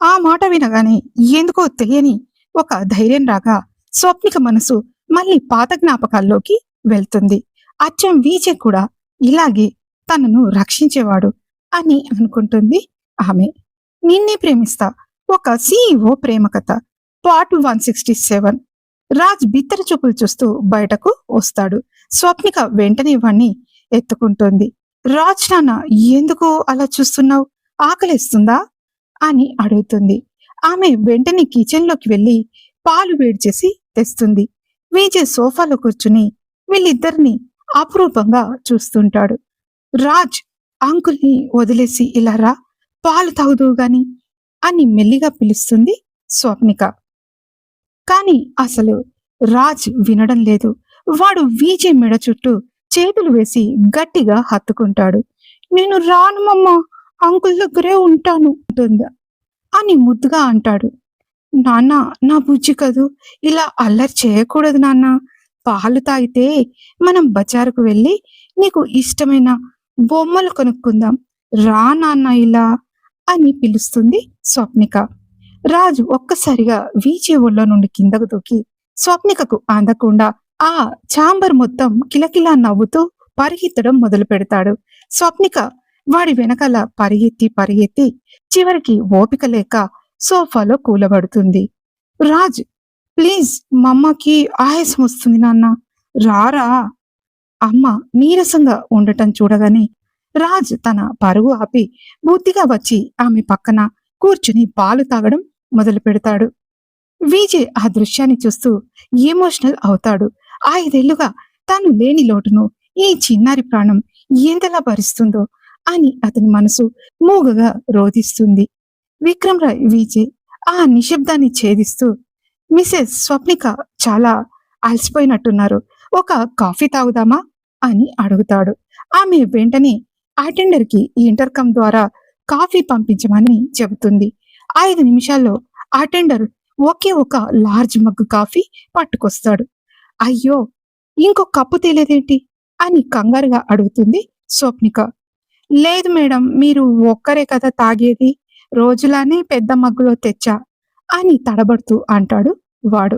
ఆ మాట వినగానే ఎందుకో తెలియని ఒక ధైర్యం రాగా స్వప్నిక మనసు మళ్ళీ పాత జ్ఞాపకాల్లోకి వెళ్తుంది. అచ్చం వీజే కూడా ఇలాగే తనను రక్షించేవాడు అని అనుకుంటుంది ఆమె. నిన్నే ప్రేమిస్తా ఒక CEO ప్రేమ కథ పార్ట్ 167. రాజ్ బిత్తర చూపులు చూస్తూ బయటకు వస్తాడు. స్వప్నిక వెంటనే వాణ్ణి ఎత్తుకుంటుంది. రాజ్ నాన్న, ఎందుకు అలా చూస్తున్నావు? ఆకలిస్తుందా అని అడుగుతుంది. ఆమె వెంటనే కిచెన్ లోకి వెళ్లి పాలు వేడి చేసి తెస్తుంది. విజయ్ సోఫాలో కూర్చుని వీళ్ళిద్దరిని అపురూపంగా చూస్తుంటాడు. రాజ్ అంకుల్ని వదిలేసి ఇలా రా, పాలు తాగుదువు గాని అని మెల్లిగా పిలుస్తుంది స్వప్నిక. కాని అసలు రాజ్ వినడం లేదు. వాడు విజయ్ మెడ చుట్టూ చేతులు వేసి గట్టిగా హత్తుకుంటాడు. నేను రాను మమ్మా, అంకుల్ దగ్గరే ఉంటాను అంటుందా అని ముద్దుగా అంటాడు. నాన్న, నా బుజ్జి కదూ, ఇలా అల్లరి చేయకూడదు నాన్న. పాలు తాగితే మనం బజారుకు వెళ్ళి నీకు ఇష్టమైన బొమ్మలు కొనుక్కుందాం. రా నాన్న ఇలా అని పిలుస్తుంది స్వప్నిక. రాజు ఒక్కసారిగా వీచే ఒళ్ళో నుండి కిందకు దూకి స్వప్నికకు అందకుండా ఆ ఛాంబర్ మొత్తం కిలకిలా నవ్వుతూ పరిగెత్తడం మొదలు పెడతాడు. స్వప్నిక వాడి వెనకాల పరిగెత్తి పరిగెత్తి చివరికి ఓపిక లేక సోఫాలో కూలబడుతుంది. రాజ్, ప్లీజ్, మమ్మకి ఆయాసం వస్తుంది నాన్న, రారా. అమ్మ నీరసంగా ఉండటం చూడగానే రాజ్ తన పరుగు ఆపి బుద్ధిగా వచ్చి ఆమె పక్కన కూర్చుని పాలు తాగడం మొదలు పెడతాడు. విజయ్ ఆ దృశ్యాన్ని చూస్తూ ఎమోషనల్ అవుతాడు. 5 ఏళ్లుగా తాను లేని లోటును ఈ చిన్నారి ప్రాణం ఎంతలా భరిస్తుందో అని అతని మనసు మూగగా రోధిస్తుంది. విక్రమ్ రాయ్ విజయ్ ఆ నిశ్శబ్దాన్ని ఛేదిస్తూ, మిసెస్ స్వప్నిక చాలా అలసిపోయినట్టున్నారు, ఒక కాఫీ తాగుదామా అని అడుగుతాడు. ఆమె వెంటనే అటెండర్ కి ఇంటర్కమ్ ద్వారా కాఫీ పంపించమని చెబుతుంది. 5 నిమిషాల్లో అటెండర్ ఒకే ఒక లార్జ్ మగ్గు కాఫీ పట్టుకొస్తాడు. అయ్యో, ఇంకో కప్పు తేలేదేంటి అని కంగారుగా అడుగుతుంది స్వప్నిక. లేదు మేడం, మీరు ఒక్కరే కదా తాగేది, రోజులానే పెద్ద మగ్గులో తెచ్చా అని తడబడుతూ అంటాడు వాడు.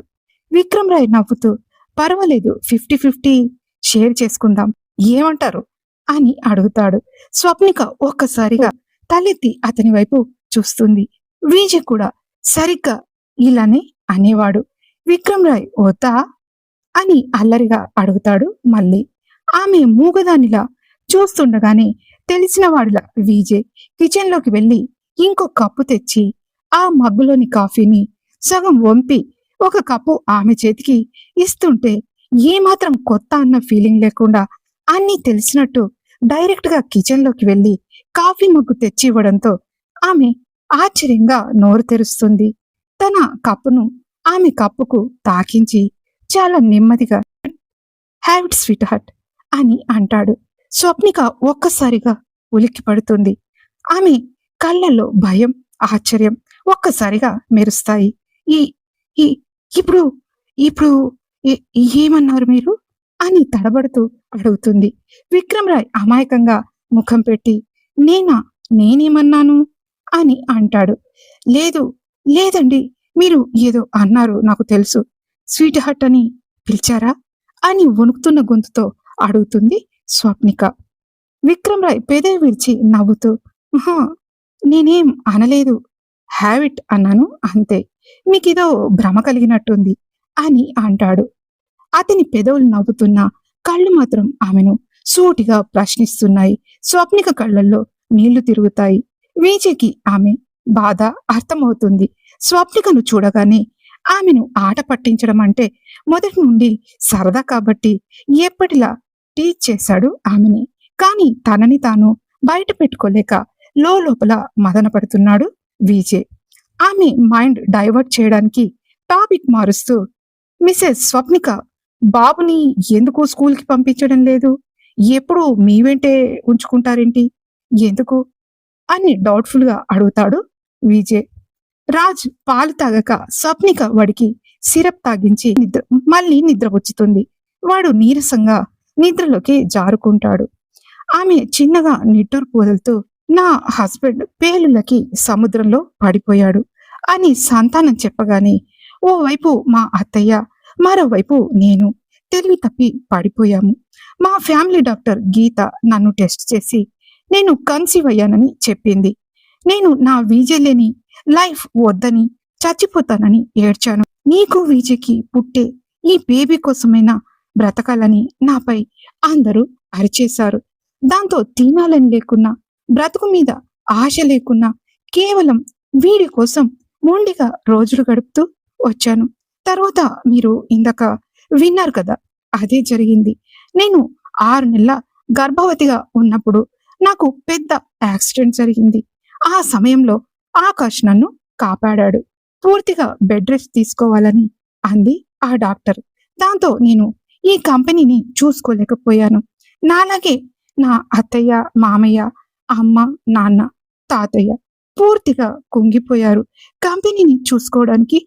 విక్రమ్ రాయ్ నవ్వుతూ, పర్వాలేదు, 50-50 షేర్ చేసుకుందాం, ఏమంటారు అని అడుగుతాడు. స్వప్నిక ఒక్కసారిగా తలెత్తి అతని వైపు చూస్తుంది. విజయ్ కూడా సరిగ్గా ఇలానే అనేవాడు. విక్రమ్ రాయ్ వద్దా అని అల్లరిగా అడుగుతాడు మళ్ళీ. ఆమె మూగదానిలా చూస్తుండగానే తెలిసిన వాడిలా విజయ్ కిచెన్ లోకి వెళ్లి ఇంకో కప్పు తెచ్చి ఆ మగ్గులోని కాఫీని సగం వంపి ఒక కప్పు ఆమె చేతికి ఇస్తుంటే ఏమాత్రం కొత్త అన్న ఫీలింగ్ లేకుండా అన్నీ తెలిసినట్టు డైరెక్ట్ గా కిచెన్ లోకి వెళ్లి కాఫీ మగ్గు తెచ్చి ఇవ్వడంతో ఆమె ఆశ్చర్యంగా నోరు తెరుస్తుంది. తన కప్పును ఆమె కప్పుకు తాకించి చాలా నెమ్మదిగా హ్యావ్ ఇట్ స్వీట్ హార్ట్ అని అంటాడు. స్వప్నిక ఒక్కసారిగా ఉలిక్కి పడుతుంది. ఆమె కళ్ళల్లో భయం, ఆశ్చర్యం ఒక్కసారిగా మెరుస్తాయి. ఈ ఈ ఇప్పుడు ఇప్పుడు ఏమన్నారు మీరు అని తడబడుతూ అడుగుతుంది. విక్రమ్ రాయ్ అమాయకంగా ముఖం పెట్టి, నేనేమన్నాను అని అంటాడు. లేదు, లేదండి, మీరు ఏదో అన్నారు, నాకు తెలుసు. స్వీట్ హార్ట్ అని పిలిచారా అని వణుకుతున్న గొంతుతో అడుగుతుంది స్వప్నిక. విక్రమ్ రాయ్ పెదవి విరిచి నవ్వుతూ, నేనేం అనలేదు, హ్యావిట్ అన్నాను అంతే, మీకేదో భ్రమ కలిగినట్టుంది అని అంటాడు. అతని పెదవులు నవ్వుతున్నా కళ్ళు మాత్రం ఆమెను సూటిగా ప్రశ్నిస్తున్నాయి. స్వప్నిక కళ్ళల్లో నీళ్లు తిరుగుతాయి. విజయ్కి ఆమె బాధ అర్థమవుతుంది. స్వప్నికను చూడగానే ఆమెను ఆట పట్టించడం అంటే మొదటి నుండి సరదా కాబట్టి ఎప్పటిలా టీచ్ చేశాడు ఆమెని. కానీ తనని తాను బయట పెట్టుకోలేక లోపల మదన పడుతున్నాడు విజయ్. ఆమె మైండ్ డైవర్ట్ చేయడానికి టాపిక్ మారుస్తూ, మిసెస్ స్వప్నిక, బాబుని ఎందుకు స్కూల్కి పంపించడం లేదు? ఎప్పుడు మీ వెంటే ఉంచుకుంటారేంటి? ఎందుకు అని డౌట్ఫుల్ గా అడుగుతాడు విజయ్. రాజ్ పాలు తాగక స్వప్నిక వాడికి సిరప్ తాగించి మళ్ళీ నిద్రపుచ్చుతుంది. వాడు నీరసంగా నిద్రలోకి జారుకుంటాడు. ఆమె చిన్నగా నిట్టూర్పు వదులుతూ, నా హస్బెండ్ పేలులకి సముద్రంలో పడిపోయాడు, అని సంతానం చెప్పగానే ఓవైపు మా అత్తయ్య, మరోవైపు నేను తెలివి తప్పి పడిపోయాము. మా ఫ్యామిలీ డాక్టర్ గీత నన్ను టెస్ట్ చేసి నేను కన్సీవ్ అయ్యానని చెప్పింది. నేను నా వీజే లేని లైఫ్ వద్దని చచ్చిపోతానని ఏడ్చాను. నీకు వీజేకి పుట్టే ఈ బేబీ కోసమైనా బ్రతకాలని నాపై అందరూ అరిచేశారు. దాంతో తినాలని లేకున్నా, బ్రతుకు మీద ఆశ లేకున్నా, కేవలం వీడి కోసం మొండిగా రోజులు గడుపుతూ వచ్చాను. తర్వాత మీరు ఇందాక విన్నారు కదా, అదే జరిగింది. నేను 6 నెలల గర్భవతిగా ఉన్నప్పుడు నాకు పెద్ద యాక్సిడెంట్ జరిగింది. ఆ సమయంలో ఆకాష్ నన్ను కాపాడాడు. పూర్తిగా బెడ్ రెస్ట్ తీసుకోవాలని అంది ఆ డాక్టర్. దాంతో నేను ఈ కంపెనీని చూసుకోలేకపోయాను. నాలాగే నా అత్తయ్య, మామయ్య, అమ్మ, నాన్న, తాతయ్య పూర్తిగా కుంగిపోయారు. కంపెనీని చూసుకోవడానికి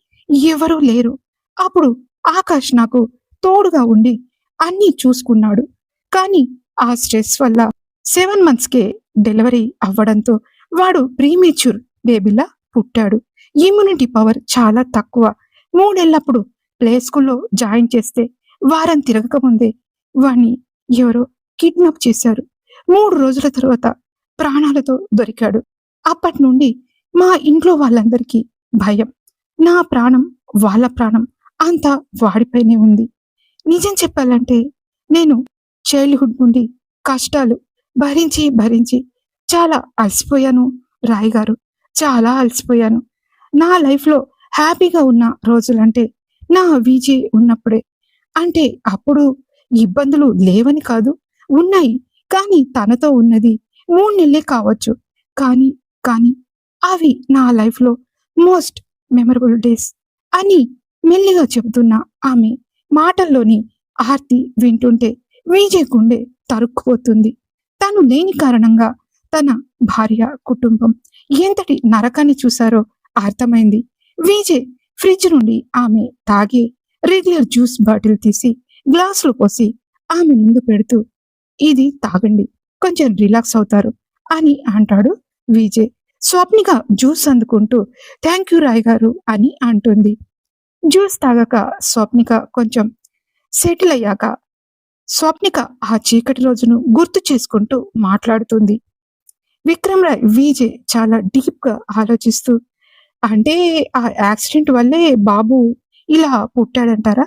ఎవరూ లేరు. అప్పుడు ఆకాష్ నాకు తోడుగా ఉండి అన్నీ చూసుకున్నాడు. కానీ ఆ స్ట్రెస్ వల్ల 7 మంత్స్కే డెలివరీ అవ్వడంతో వాడు ప్రీమేచ్యూర్ బేబీలా పుట్టాడు. ఇమ్యూనిటీ పవర్ చాలా తక్కువ. 3 ఏళ్లప్పుడు ప్లే స్కూల్లో జాయిన్ చేస్తే వారం తిరగకముందే వాణ్ణి ఎవరో కిడ్నాప్ చేశారు. 3 రోజుల తర్వాత ప్రాణాలతో దొరికాడు. అప్పటి నుండి మా ఇంట్లో వాళ్ళందరికీ భయం. నా ప్రాణం, వాళ్ళ ప్రాణం అంతా వాడిపైనే ఉంది. నిజం చెప్పాలంటే నేను చైల్డ్హుడ్ నుండి కష్టాలు భరించి భరించి చాలా అలసిపోయాను రాయ్ గారు. చాలా అలసిపోయాను. నా లైఫ్లో హ్యాపీగా ఉన్న రోజులంటే నా విజయ్ ఉన్నప్పుడే. అంటే అప్పుడు ఇబ్బందులు లేవని కాదు, ఉన్నాయి. కానీ తనతో ఉన్నది 3 నెలలే కావచ్చు. కానీ కానీ అవి నా లైఫ్లో మోస్ట్ మెమరబుల్ డేస్ అని మెల్లిగా చెబుతున్న ఆమె మాటల్లోని ఆర్తి వింటుంటే విజయ్ గుండె తరుక్కుపోతుంది. తను లేని కారణంగా తన భార్య, కుటుంబం ఎంతటి నరకాన్ని చూశారో అర్థమైంది. విజయ్ ఫ్రిడ్జ్ నుండి ఆమె తాగే రెగ్యులర్ జ్యూస్ బాటిల్ తీసి గ్లాసులో పోసి ఆమె ముందు పెడుతూ, ఇది తాగండి, కొంచెం రిలాక్స్ అవుతారు అని అంటాడు విజయ్. స్వప్నిక జ్యూస్ అందుకుంటూ థ్యాంక్ యూ రాయ్ గారు అని అంటుంది. జ్యూస్ తాగాక స్వప్నిక కొంచెం సెటిల్ అయ్యాక స్వప్నిక ఆ చీకటి రోజును గుర్తు చేసుకుంటూ మాట్లాడుతుంది. విక్రమ్ రాయ్ విజయ్ చాలా డీప్ గా ఆలోచిస్తూ, అంటే ఆ యాక్సిడెంట్ వల్లే బాబు ఇలా పుట్టాడంటారా?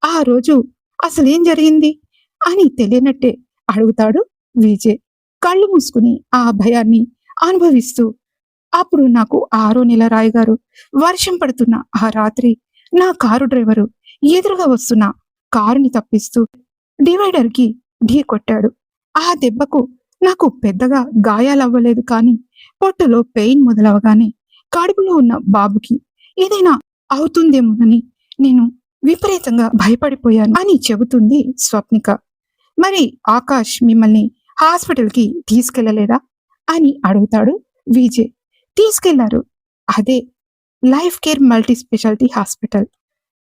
ఆ రోజు అసలేం జరిగింది అని తెలియనట్టే అడుగుతాడు విజయ్. కళ్ళు మూసుకుని ఆ భయాన్ని అనుభవిస్తూ, అప్పుడు నాకు 6వ నెల రాయ్ గారు. వర్షం పడుతున్న ఆ రాత్రి నా కారు డ్రైవరు ఎదురుగా వస్తున్న కారుని తప్పిస్తూ డివైడర్ కి ఢీ కొట్టాడు. ఆ దెబ్బకు నాకు పెద్దగా గాయాలవ్వలేదు, కానీ పొట్టలో పెయిన్ మొదలవగానే కడుపులో ఉన్న బాబుకి ఏదైనా అవుతుందేమోనని నేను విపరీతంగా భయపడిపోయాను అని చెబుతుంది స్వప్నిక. మరి ఆకాష్ మిమ్మల్ని హాస్పిటల్కి తీసుకెళ్లలేదా అని అడుగుతాడు విజయ్. తీసుకెళ్లారు. అదే life care multi speciality hospital.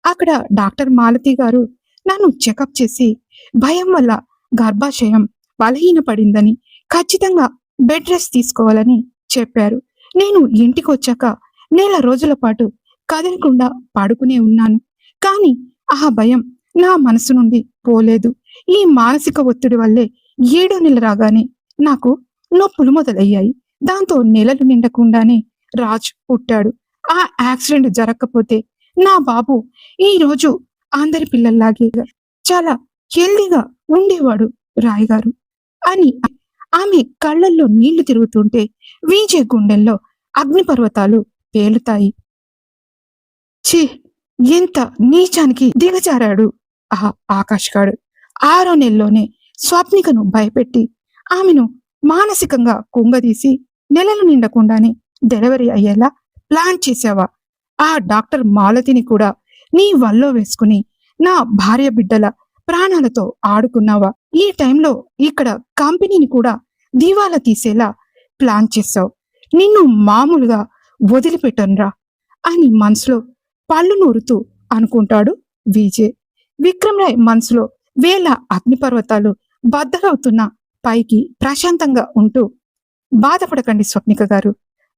అక్కడ డాక్టర్ మాలతి గారు నన్ను చెకప్ చేసి భయం వల్ల గర్భాశయం బలహీనపడిందని, ఖచ్చితంగా బెడ్ రెస్ట్ తీసుకోవాలని చెప్పారు. నేను ఇంటికి వచ్చాక నెల రోజుల పాటు కదలకుండా పడుకునే ఉన్నాను. కానీ ఆ భయం నా మనసు నుండి పోలేదు. ఈ మానసిక ఒత్తిడి వల్లే 7వ నెల రాగానే నాకు నొప్పులు మొదలయ్యాయి. దాంతో నెలలు నిండకుండానే రాజ్ పుట్టాడు. ఆ యాక్సిడెంట్ జరగకపోతే నా బాబు ఈ రోజు అందరి పిల్లల్లాగే చాలా హెల్దీగా ఉండేవాడు రాయ్ గారు అని ఆమె కళ్ళల్లో నీళ్లు తిరుగుతుంటే విజయ్ గుండెల్లో అగ్నిపర్వతాలు పేలుతాయి. ఛీ, ఎంత నీచానికి దిగజారాడు ఆ ఆకాష్ గాడు. 6వ నెలలోనే స్వప్నికను భయపెట్టి ఆమెను మానసికంగా కుంగదీసి నెలలు నిండకుండానే డెలివరీ అయ్యేలా ప్లాన్ చేసావా? ఆ డాక్టర్ మాలతిని కూడా నీ వల్లో వేసుకుని నా భార్య బిడ్డల ప్రాణాలతో ఆడుకున్నావా? ఈ టైంలో ఇక్కడ కంపెనీని కూడా దివాలా తీసేలా ప్లాన్ చేశావు. నిన్ను మామూలుగా వదిలిపెట్టనురా అని మనసులో పళ్ళు నూరుతూ అనుకుంటాడు విజయ్. విక్రమ్ రాయ్ మనసులో వేల అగ్నిపర్వతాలు బద్దలవుతున్న పైకి ప్రశాంతంగా ఉంటూ, బాధపడకండి స్వప్నిక గారు.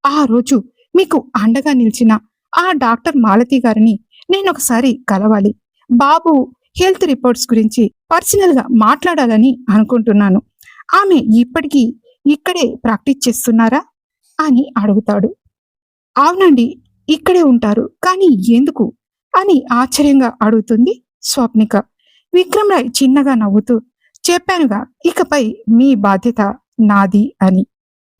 ఆ రోజు మీకు అండగా నిలిచిన ఆ డాక్టర్ మాలతి గారిని నేను ఒకసారి కలవాలి. బాబు హెల్త్ రిపోర్ట్స్ గురించి పర్సనల్ గా మాట్లాడాలని అనుకుంటున్నాను. ఆమె ఇప్పటికీ ఇక్కడే ప్రాక్టీస్ చేస్తున్నారా అని అడుగుతాడు. అవునండి, ఇక్కడే ఉంటారు. కానీ ఎందుకు అని ఆశ్చర్యంగా అడుగుతుంది స్వప్నిక. విక్రమ్ రాయ్ చిన్నగా నవ్వుతూ, చెప్పానుగా ఇకపై మీ బాధ్యత నాది అని.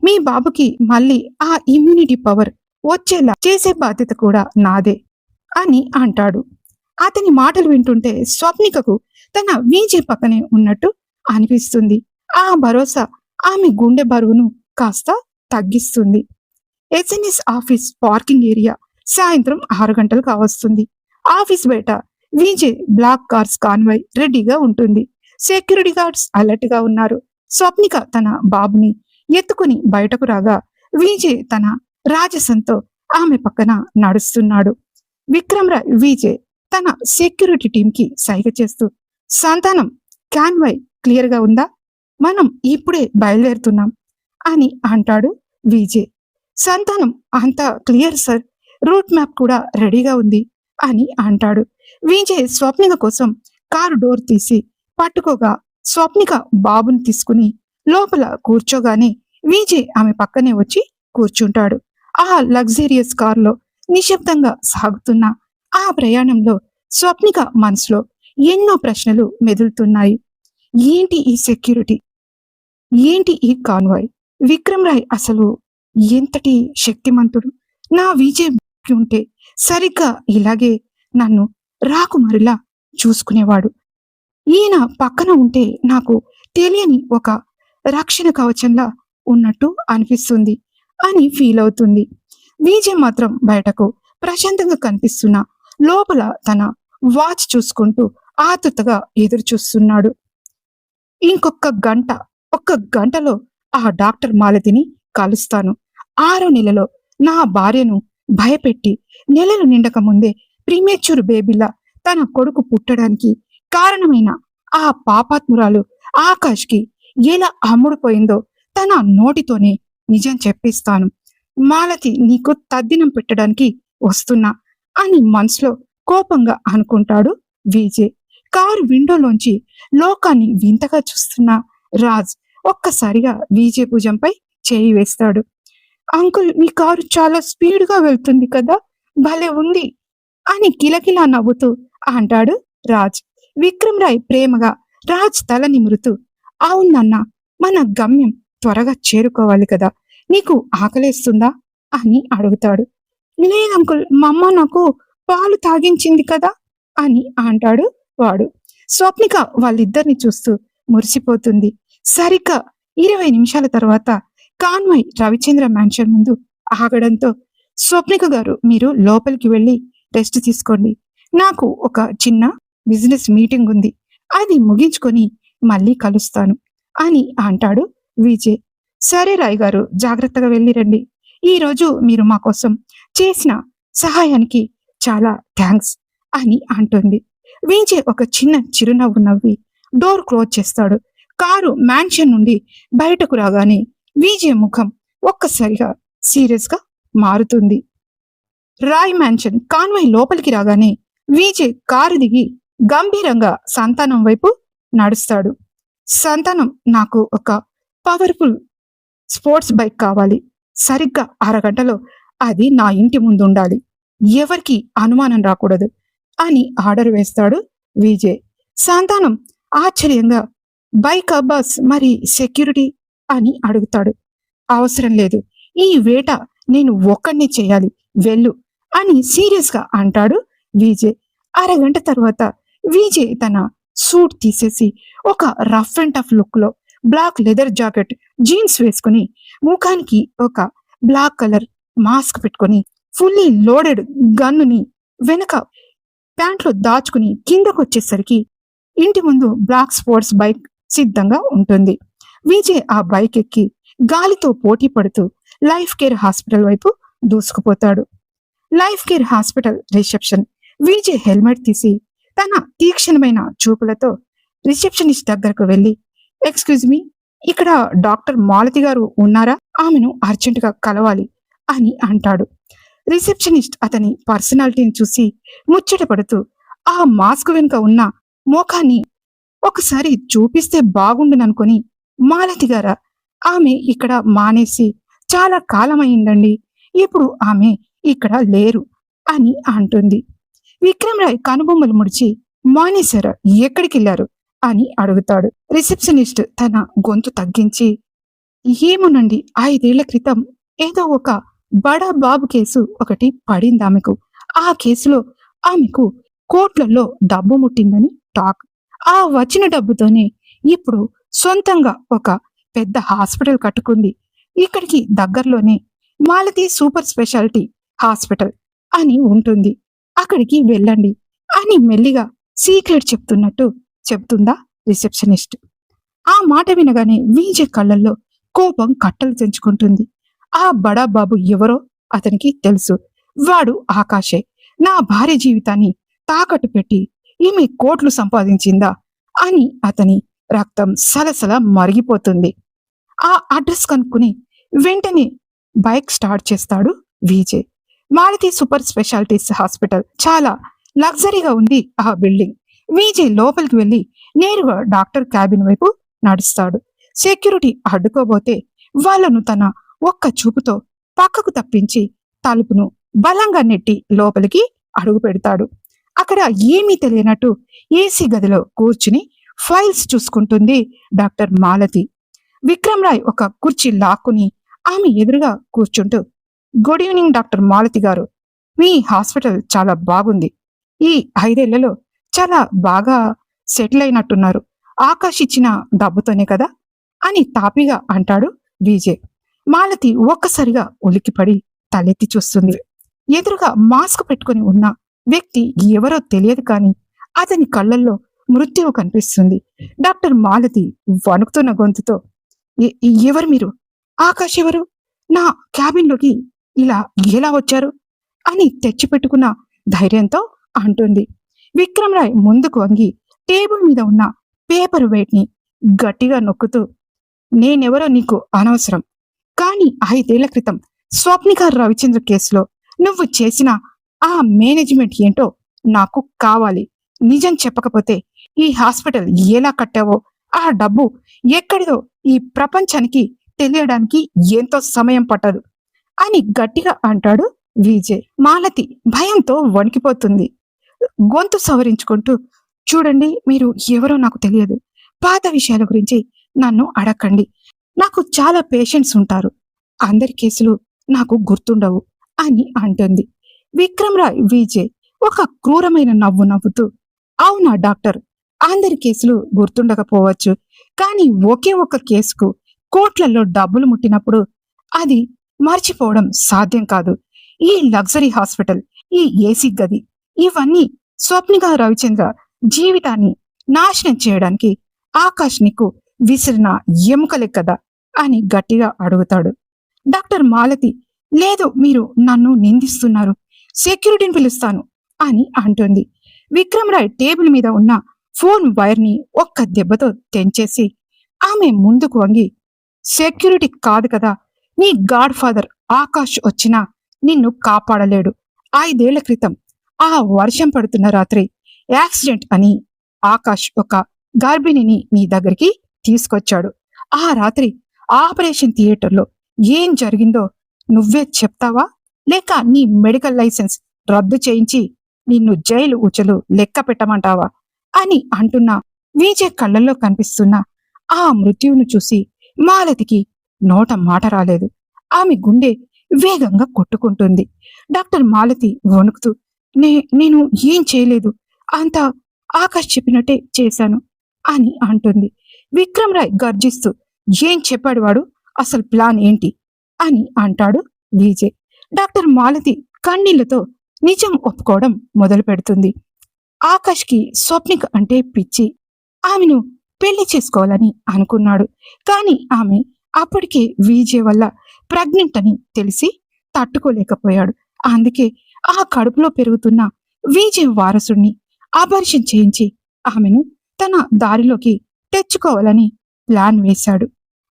మీ బాబుకి మళ్ళీ ఆ ఇమ్యూనిటీ పవర్ వచ్చేలా చేసే బాధ్యత కూడా నాదే అని అంటాడు. అతని మాటలు వింటుంటే స్వప్నికకు తన వీజే పక్కనే ఉన్నట్టు అనిపిస్తుంది. ఆ భరోసా ఆమె గుండె బరువును కాస్త తగ్గిస్తుంది. ఎస్ఎన్ఎస్ ఆఫీస్ పార్కింగ్ ఏరియా సాయంత్రం 6 గంటలు కావస్తుంది. ఆఫీస్ బయట విజే బ్లాక్ కార్స్ కాన్వాయ్ రెడీగా ఉంటుంది. సెక్యూరిటీ గార్డ్స్ అలర్ట్ గా ఉన్నారు. స్వప్నిక తన బాబుని ఎత్తుకుని బయటకు రాగా విజయ్ తన రాజసంతో ఆమె పక్కన నడుస్తున్నాడు. విక్రమ్ రాయ్ విజయ్ తన సెక్యూరిటీ టీం కి సైగ చేస్తూ, సంతానం కాన్వాయ్ క్లియర్ గా ఉందా? మనం ఇప్పుడే బయలుదేరుతున్నాం అని అంటాడు విజయ్. సంతానం అంతా క్లియర్ సార్, రూట్ మ్యాప్ కూడా రెడీగా ఉంది అని అంటాడు. విజయ్ స్వప్నిక కోసం కారు డోర్ తీసి పట్టుకోగా స్వప్నిక బాబుని తీసుకుని లోపల కూర్చోగానే విజయ్ ఆమె పక్కనే వచ్చి కూర్చుంటాడు. ఆ లగ్జరియస్ కారులో నిశ్శబ్దంగా సాగుతున్న ఆ ప్రయాణంలో స్వప్నిక మనసులో ఎన్నో ప్రశ్నలు మెదులుతున్నాయి. ఏంటి ఈ సెక్యూరిటీ? ఏంటి ఈ కాన్వాయ్? విక్రమ్ రాయ్ అసలు ఎంతటి శక్తిమంతుడు? నా విజయ్ ఉంటే సరిగ్గా ఇలాగే నన్ను రాకుమారిలా చూసుకునేవాడు. ఈయన పక్కన ఉంటే నాకు తెలియని ఒక రక్షణ కవచంలా ఉన్నట్టు అనిపిస్తుంది అని ఫీల్ అవుతుంది. విజయ్ మాత్రం బయటకు ప్రశాంతంగా కనిపిస్తున్న లోపల తన వాచ్ చూసుకుంటూ ఆతృతగా ఎదురు చూస్తున్నాడు. ఇంకొక గంట, ఒక్క గంటలో ఆ డాక్టర్ మాలతిని కలుస్తాను. 6వ నెలలో నా భార్యను భయపెట్టి నెలలు నిండక ముందే ప్రీమేచ్యూర్ బేబీలా తన కొడుకు పుట్టడానికి కారణమైన ఆ పాపాత్మురాలు ఆకాష్కి ఎలా అమ్ముడుపోయిందో తన నోటితోనే నిజం చెప్పిస్తాను. మాలతి నీకు తద్దినం పెట్టడానికి వస్తున్నా అని మనసులో కోపంగా అనుకుంటాడు విజయ్. కారు విండోలోంచి లోకాన్ని వింతగా చూస్తున్న రాజ్ ఒక్కసారిగా విజయ్ భుజంపై చేయి వేస్తాడు. అంకుల్, మీ కారు చాలా స్పీడ్గా వెళ్తుంది కదా, భలే ఉంది అని కిలకిలా నవ్వుతూ అంటాడు రాజ్. విక్రమ్ రాయ్ ప్రేమగా రాజ్ తల నిమురుతూ, అవునన్నా, మన గమ్యం త్వరగా చేరుకోవాలి కదా, నీకు ఆకలేస్తుందా అని అడుగుతాడు. లేదంకుల్, మా అమ్మ నాకు పాలు తాగించింది కదా అని అంటాడు వాడు. స్వప్నిక వాళ్ళిద్దరిని చూస్తూ మురిసిపోతుంది. సరిగ్గా 20 నిమిషాల తర్వాత కాన్వాయ్ రవిచంద్ర మ్యాన్షన్ ముందు ఆగడంతో, స్వప్నిక గారు మీరు లోపలికి వెళ్ళి రెస్ట్ తీసుకోండి, నాకు ఒక చిన్న బిజినెస్ మీటింగ్ ఉంది, అది ముగించుకొని మళ్ళీ కలుస్తాను అని అంటాడు విజయ్. సరే రాయ్ గారు, జాగ్రత్తగా వెళ్ళి రండి. ఈరోజు మీరు మా కోసం చేసిన సహాయానికి చాలా థ్యాంక్స్ అని అంటుంది. విజయ్ ఒక చిన్న చిరునవ్వు నవ్వి డోర్ క్లోజ్ చేస్తాడు. కారు మ్యాన్షన్ నుండి బయటకు రాగానే విజయ్ ముఖం ఒక్కసారిగా సీరియస్ గా మారుతుంది. రాయ్ మ్యాన్షన్ కాన్వాయ్ లోపలికి రాగానే విజయ్ కారు దిగి గంభీరంగా సంతానం వైపు నడుస్తాడు. సంతానం, నాకు ఒక పవర్ఫుల్ స్పోర్ట్స్ బైక్ కావాలి. సరిగ్గా 6 గంటలో అది నా ఇంటి ముందు ఉండాలి. ఎవరికి అనుమానం రాకూడదు అని ఆర్డర్ వేస్తాడు విజయ్. సంతానం ఆశ్చర్యంగా, బైక్ బస్ మరి సెక్యూరిటీ అని అడుగుతాడు. అవసరం లేదు, ఈ వేట నేను ఒక్కడినే చేయాలి, వెళ్ళు అని సీరియస్ గా అంటాడు విజయ్. 1/2 గంట తర్వాత విజయ్ తన సూట్ తీసేసి ఒక రఫ్ అండ్ టఫ్ లుక్ లో బ్లాక్ లెదర్ జాకెట్, జీన్స్ వేసుకుని ముఖానికి ఒక బ్లాక్ కలర్ మాస్క్ పెట్టుకుని ఫుల్లీ లోడెడ్ గన్నుని వెనక ప్యాంట్లో దాచుకుని కిందకు వచ్చేసరికి ఇంటి ముందు బ్లాక్ స్పోర్ట్స్ బైక్ సిద్ధంగా ఉంటుంది. విజయ్ ఆ బైక్ ఎక్కి గాలితో పోటీ పడుతూ లైఫ్ కేర్ హాస్పిటల్ వైపు దూసుకుపోతాడు. Life care hospital reception. Vijay helmet తీసి తన తీక్షణమైన చూపులతో రిసెప్షనిస్ట్ దగ్గరకు వెళ్ళి, ఎక్స్క్యూజ్ మీ, ఇక్కడ డాక్టర్ మాలతి గారు ఉన్నారా? ఆమెను అర్జెంటుగా కలవాలి అని అంటాడు. రిసెప్షనిస్ట్ అతని పర్సనాలిటీని చూసి ముచ్చటపడుతూ ఆ మాస్క్ వెనుక ఉన్న మోకాన్ని ఒకసారి చూపిస్తే బాగుండుననుకొని, మాలతి గారా, ఆమె ఇక్కడ మానేసి చాలా కాలమైందండి. ఇప్పుడు ఆమె ఇక్కడ లేరు అని అంటుంది. విక్రమ్ రాయ్ కనుబొమ్మలు ముడిచి, మానేశారా, ఎక్కడికెళ్లారు అని అడుగుతాడు. రిసెప్షనిస్ట్ తన గొంతు తగ్గించి, ఏమోనండి, 5 ఏళ్ల క్రితం ఏదో ఒక బడా బాబు కేసు ఒకటి పడింది ఆమెకు. ఆ కేసులో ఆమెకు కోట్లలో డబ్బు ముట్టిందని టాక్. ఆ వచ్చిన డబ్బుతోనే ఇప్పుడు సొంతంగా ఒక పెద్ద హాస్పిటల్ కట్టుకుంది. ఇక్కడికి దగ్గరలోనే మాలతి సూపర్ స్పెషాలిటీ హాస్పిటల్ అని ఉంటుంది. అక్కడికి వెళ్ళండి అని మెల్లిగా సీక్రెట్ చెప్తున్నట్టు చెప్తుందా రిసెప్షనిస్ట్. ఆ మాట వినగానే విజయ్ కళ్ళల్లో కోపం కట్టలు తెంచుకుంటుంది. ఆ బడా బాబు ఎవరో అతనికి తెలుసు. వాడు ఆకాశే. నా భార్య జీవితాన్ని తాకట్టు పెట్టి ఈమె కోట్లు సంపాదించిందా అని అతని రక్తం సలసల మరిగిపోతుంది. ఆ అడ్రస్ కనుక్కుని వెంటనే బైక్ స్టార్ట్ చేస్తాడు Vijay. Maruti super specialities hospital చాలా లగ్జరీగా ఉంది ఆ బిల్డింగ్. విజయ్ లోపలికి వెళ్లి నేరుగా డాక్టర్ క్యాబిన్ వైపు నడుస్తాడు. సెక్యూరిటీ అడ్డుకోబోతే వాళ్ళను తన ఒక్క చూపుతో పక్కకు తప్పించి తలుపును బలంగా నెట్టి లోపలికి అడుగు పెడతాడు. అక్కడ ఏమీ తెలియనట్టు ఏసీ గదిలో కూర్చుని ఫైల్స్ చూసుకుంటుంది డాక్టర్ మాలతి. విక్రమ్ రాయ్ ఒక కుర్చీ లాక్కుని ఆమె ఎదురుగా కూర్చుంటూ, గుడ్ ఈవినింగ్ డాక్టర్ మాలతి గారు, మీ హాస్పిటల్ చాలా బాగుంది. ఈ 5 ఏళ్లలో చాలా బాగా సెటిల్ అయినట్టున్నారు. ఆకాష్ ఇచ్చిన డబ్బుతోనే కదా అని తాపిగా అంటాడు విజయ్. మాలతి ఒక్కసారిగా ఉలిక్కిపడి తలెత్తి చూస్తుంది. ఎదురుగా మాస్క్ పెట్టుకుని ఉన్న వ్యక్తి ఎవరో తెలియదు కానీ అతని కళ్ళల్లో మృత్యువు కనిపిస్తుంది. డాక్టర్ మాలతి వణుకుతున్న గొంతుతో, ఎవరు మీరు? ఆకాష్ ఎవరు? నా క్యాబిన్లోకి ఇలా ఎలా వచ్చారు అని తెచ్చిపెట్టుకున్న ధైర్యంతో అంటుంది. విక్రమ్ రాయ్ ముందుకు వంగి టేబుల్ మీద ఉన్న పేపర్ వెయిట్ ని గట్టిగా నొక్కుతూ, నేనెవరో నీకు అనవసరం. కానీ 5 ఏళ్ల క్రితం స్వప్నిక రవిచంద్ర కేసులో నువ్వు చేసిన ఆ మేనేజ్మెంట్ ఏంటో నాకు కావాలి. నిజం చెప్పకపోతే ఈ హాస్పిటల్ ఎలా కట్టావో, ఆ డబ్బు ఎక్కడిదో ఈ ప్రపంచానికి తెలియడానికి ఎంతో సమయం పట్టదు అని గట్టిగా అంటాడు విజయ్. మాలతి భయంతో వణికిపోతుంది. గొంతు సవరించుకుంటూ, చూడండి, మీరు ఎవరో నాకు తెలియదు. పాత విషయాల గురించి నన్ను అడగండి. నాకు చాలా పేషెంట్స్ ఉంటారు. అందరి కేసులు నాకు గుర్తుండవు అని అంటుంది. విక్రమ్ రాయ్ విజయ్ ఒక క్రూరమైన నవ్వు నవ్వుతూ, అవునా డాక్టర్, అందరి కేసులు గుర్తుండకపోవచ్చు. కానీ ఒకే ఒక్క కేసుకు కోట్లలో డబ్బులు ముట్టినప్పుడు అది మర్చిపోవడం సాధ్యం కాదు. ఈ లగ్జరీ హాస్పిటల్, ఈ ఏసీ గది, ఇవన్నీ స్వప్నిక రవిచంద్ర జీవితాన్ని నాశనం చేయడానికి ఆకాష్ నీకు విసిరిన ఎముకలే కదా అని గట్టిగా అడుగుతాడు. డాక్టర్ మాలతి, లేదు, మీరు నన్ను నిందిస్తున్నారు. సెక్యూరిటీని పిలుస్తాను అని అంటుంది. విక్రమ్ రాయ్ టేబుల్ మీద ఉన్న ఫోన్ వైర్ ని ఒక్క దెబ్బతో తెంచేసి ఆమె ముందుకు వంగి, సెక్యూరిటీ కాదు కదా, నీ గాడ్ ఫాదర్ ఆకాష్ వచ్చినా నిన్ను కాపాడలేడు. 5 ఏళ్ల క్రితం ఆ వర్షం పడుతున్న రాత్రి యాక్సిడెంట్ అని ఆకాష్ ఒక గర్భిణిని నీ దగ్గరికి తీసుకొచ్చాడు. ఆ రాత్రి ఆపరేషన్ థియేటర్లో ఏం జరిగిందో నువ్వే చెప్తావా, లేక నీ మెడికల్ లైసెన్స్ రద్దు చేయించి నిన్ను జైలు ఉచలు లెక్క పెట్టమంటావా అని అంటున్న విజయ్ కళ్ళల్లో కనిపిస్తున్న ఆ మృత్యువును చూసి మాలతికి నోట మాట రాలేదు. ఆమె గుండె వేగంగా కొట్టుకుంటుంది. డాక్టర్ మాలతి వణుకుతూ, నేను ఏం చేయలేదు, అంతా ఆకాష్ చెప్పినట్టే చేశాను అని అంటుంది. విక్రమ్ రాయ్ గర్జిస్తూ, ఏం చెప్పాడు వాడు, అసలు ప్లాన్ ఏంటి అని అంటాడు విజయ్. డాక్టర్ మాలతి కన్నీళ్లతో నిజం ఒప్పుకోవడం మొదలు పెడుతుంది. ఆకాష్కి స్వప్నిక అంటే పిచ్చి. ఆమెను పెళ్లి చేసుకోవాలని అనుకున్నాడు. కానీ ఆమె అప్పటికే విజయ్ వల్ల ప్రెగ్నెంట్ అని తెలిసి తట్టుకోలేకపోయాడు. అందుకే ఆ కడుపులో పెరుగుతున్న విజయ్ వారసుడిని అబార్షన్ చేయించి ఆమెను తన దారిలోకి తెచ్చుకోవాలని ప్లాన్ వేశాడు.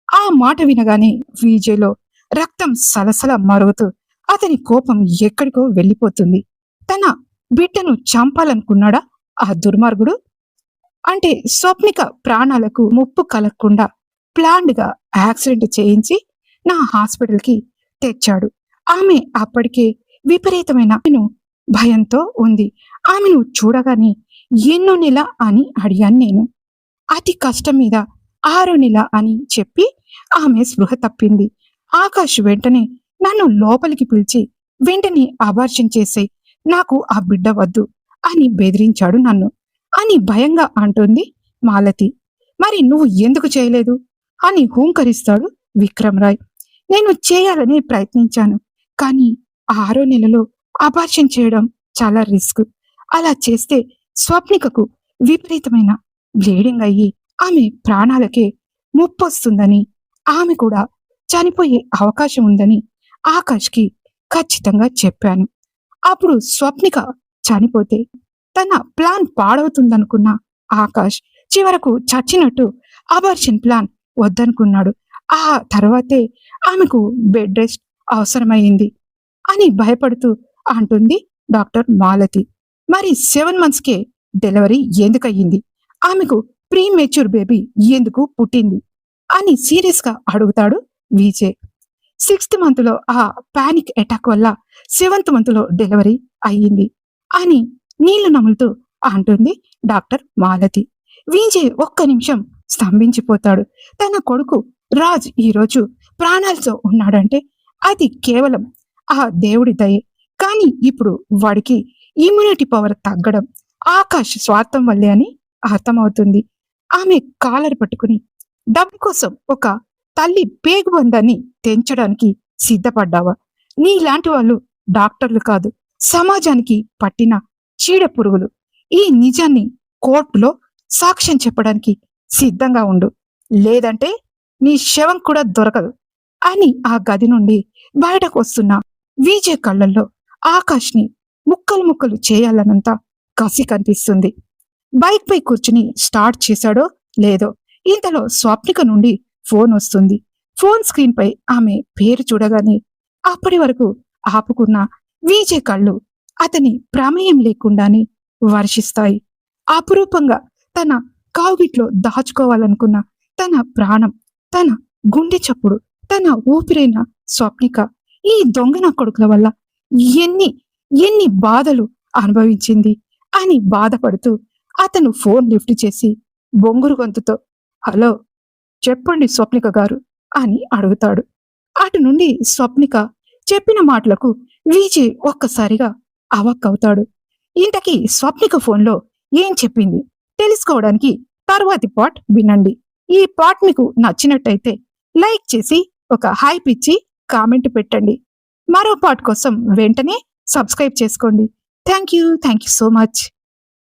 ఆ మాట వినగానే విజయ్లో రక్తం సలసల మరుగుతూ అతని కోపం ఎక్కడికో వెళ్ళిపోతుంది. తన బిడ్డను చంపాలనుకున్నాడా ఆ దుర్మార్గుడు? అంటే స్వప్నిక ప్రాణాలకు ముప్పు కలగకుండా ప్లాన్డ్ గా యాక్సిడెంట్ చేయించి నా హాస్పిటల్ కి తెచ్చాడు. ఆమె అప్పటికే విపరీతమైన భయంతో ఉంది. ఆమెను చూడగానే ఎన్నో నెల అని అడిగాను నేను. అతి కష్టం మీద 6 నెల అని చెప్పి ఆమె స్పృహ తప్పింది. ఆకాష్ వెంటనే నన్ను లోపలికి పిలిచి వెంటనే అబార్షన్ చేసే, నాకు ఆ బిడ్డ వద్దు అని బెదిరించాడు నన్ను అని భయంగా అంటుంది మాలతి. మరి నువ్వు ఎందుకు చేయలేదు అని హూంకరిస్తాడు విక్రమ్ రాయ్. నేను చేయాలని ప్రయత్నించాను, కానీ 6వ నెలలో అబార్షన్ చేయడం చాలా రిస్క్. అలా చేస్తే స్వప్నికకు విపరీతమైన బ్లీడింగ్ అయ్యి ఆమె ప్రాణాలకే ముప్పొస్తుందని, ఆమె కూడా చనిపోయే అవకాశం ఉందని ఆకాష్కి ఖచ్చితంగా చెప్పాను. అప్పుడు స్వప్నిక చనిపోతే తన ప్లాన్ పాడవుతుందనుకున్న ఆకాష్ చివరకు చచ్చినట్టు అబార్షన్ ప్లాన్ వద్దనుకున్నాడు. ఆ తర్వాతే ఆమెకు బెడ్ రెస్ట్ అవసరమైంది అని భయపడుతూ అంటుంది డాక్టర్ మాలతి. మరి 7 monthsకే డెలివరీ ఎందుకయ్యింది? ఆమెకు ప్రీ మెచ్యూర్ బేబీ ఎందుకు పుట్టింది అని సీరియస్ గా అడుగుతాడు విజయ్. 6th monthలో ఆ పానిక్ అటాక్ వల్ల 7th monthలో డెలివరీ అయ్యింది అని నీళ్లు నములుతూ అంటుంది డాక్టర్ మాలతి. విజయ్ ఒక్క నిమిషం స్తంభించిపోతాడు. తన కొడుకు రాజ్ ఈరోజు ప్రాణాలతో ఉన్నాడంటే అది కేవలం ఆ దేవుడి దయే. కానీ ఇప్పుడు వాడికి ఇమ్యూనిటీ పవర్ తగ్గడం ఆకాష్ స్వార్థం వల్లే అని అర్థమవుతుంది. ఆమె కాలర్ పట్టుకుని, డబ్బు కోసం ఒక తల్లి పేగుబంధాన్ని తెంచడానికి సిద్ధపడ్డావా? నీలాంటి వాళ్ళు డాక్టర్లు కాదు, సమాజానికి పట్టిన చీడ పురుగులు. ఈ నిజాన్ని కోర్టులో సాక్ష్యం చెప్పడానికి సిద్ధంగా ఉండు, లేదంటే నీ శవం కూడా దొరకదు అని ఆ గది నుండి బయటకు వస్తున్న విజయ్ కళ్ళల్లో ఆకాష్ని ముక్కలు ముక్కలు చేయాలన్నంత కసి కనిపిస్తుంది. బైక్ పై కూర్చుని స్టార్ట్ చేశాడో లేదో ఇంతలో స్వప్నిక నుండి ఫోన్ వస్తుంది. ఫోన్ స్క్రీన్ పై ఆమె పేరు చూడగానే అప్పటి వరకు ఆపుకున్న విజయ్ కళ్ళు అతని ప్రమేయం లేకుండానే వర్షిస్తాయి. అపురూపంగా తన కావుగిట్లో దాచుకోవాలనుకున్న తన ప్రాణం, తన గుండె చప్పుడు, తన ఊపిరైన స్వప్నిక ఈ దొంగన కొడుకుల వల్ల ఎన్ని ఎన్ని బాధలు అనుభవించింది అని బాధపడుతూ అతను ఫోన్ లిఫ్ట్ చేసి బొంగురు గొంతుతో, హలో చెప్పండి స్వప్నిక గారు అని అడుగుతాడు. అటు నుండి స్వప్నిక చెప్పిన మాటలకు విజయ్ ఒక్కసారిగా అవాక్కవుతాడు. ఇంతకీ స్వప్నిక ఫోన్లో ఏం చెప్పింది తెలుసుకోవడానికి తర్వాతి పార్ట్ వినండి. ఈ పార్ట్ మీకు నచ్చినట్టయితే లైక్ చేసి ఒక హైప్ ఇచ్చి కామెంట్ పెట్టండి. మరో పార్ట్ కోసం వెంటనే సబ్స్క్రైబ్ చేసుకోండి. Thank you so much.